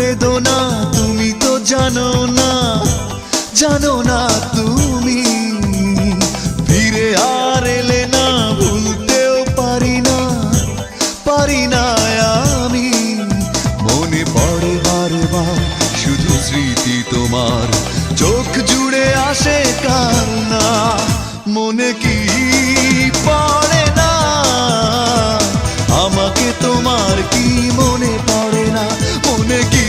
বেদনা তুমি তো জানো না, জানো না তুমি। ফিরে আর এলে না, ভুলতেও পারি না, পারি না আমি। মনে পড়ে বারবার শুধু স্মৃতি তোমার, চোখ জুড়ে আসে কান্না। মনে কি পড়ে না আমাকে তোমার, কি মনে পড়ে না, মনে কি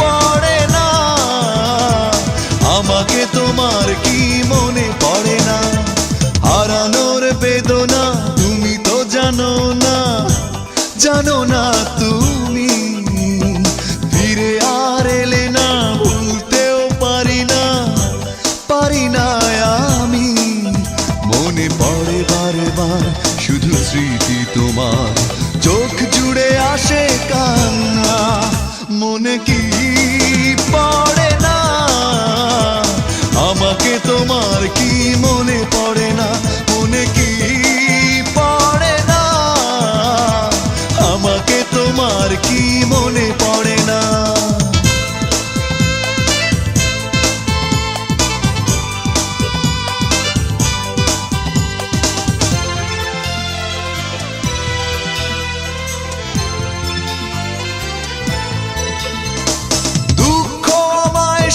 পড়ে না আমাকে তোমার, কি মনে পড়ে না। হারানোর বেদনা তুমি তো জানো না, জানো না তুমি। ফিরে আর এলে না, ভুলতেও পারি না, পারি না আমি। মনে পড়ে বারবার শুধু স্মৃতি তোমার, চোখ জুড়ে আসে কান্না। মনে কি পড়ে না আমাকে তোমার, কি মনে পড়ে না, মনে কি পড়ে না আমাকে তোমার, কি মনে পড়ে না।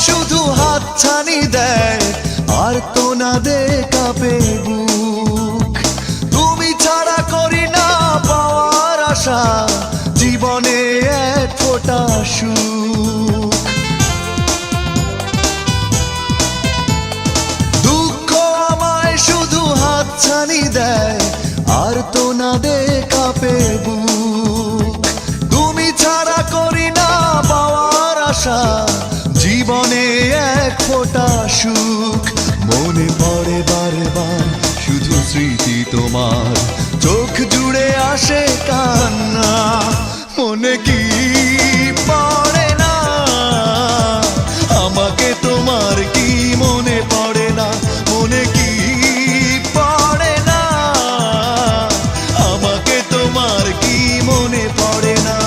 শুধু হাতছানি দেয় আর তো না দে কাঁপে বুক। তুমি ছাড়া করি না পাওয়ার আশা, জীবনে এক ফোঁটা সুখ। দুঃখ আমায় শুধু হাতছানি দেয় আর তো না দে কাঁপে বুক। তুমি ছাড়া করি না পাওয়ার আশা, জীবনে এক ফোঁটা সুখ। মনে পড়ে বারবার শুধু স্মৃতি তোমার, চোখ জুড়ে আসে কান্না। মনে কি পড়ে না আমাকে তোমার, কি মনে পড়ে না, মনে কি পড়ে না আমাকে তোমার, কি মনে পড়ে না।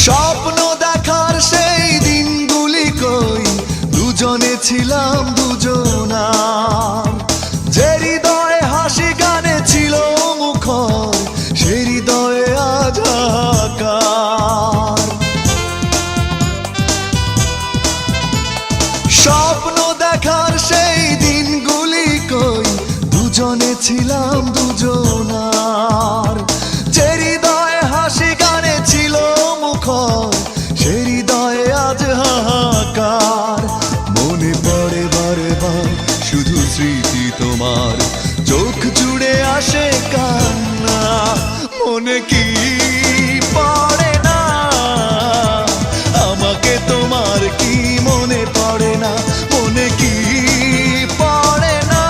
স্বপ্ন দেখার সেই দিনগুলি কই, দুজনে ছিলাম দুজনার। যে হৃদয়ে হাসি গানে ছিল মুখর, সে হৃদয়ে আজ হাহাকার। স্বপ্ন দেখার সেই দিনগুলি কই, দুজনে ছিলাম দুজনার। যে হৃদয়ে হাসি গানে ছিল মুখর, সে হৃদয়ে আজ হাহাকার। মনে পড়ে বারবার শুধু স্মৃতি তোমার, চোখ জুড়ে আসে কান্না। মনে কি পড়ে না আমাকে তোমার, কি মনে পড়ে না, মনে কি পড়ে না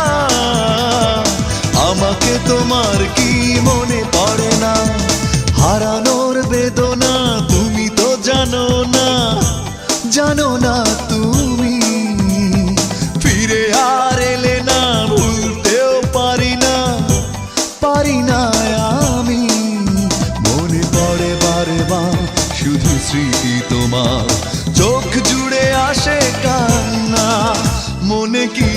আমাকে তোমার, কি মনে পড়ে না। হারানোর বেদনা তুমি তো জানো না, জানো না তুমি। ফিরে আর এলে না, ভুলতেও পারি না, পারি না আমি। মনে পড়ে বারবার শুধু স্মৃতি তোমার, চোখ জুড়ে আসে কান্না। মনে কি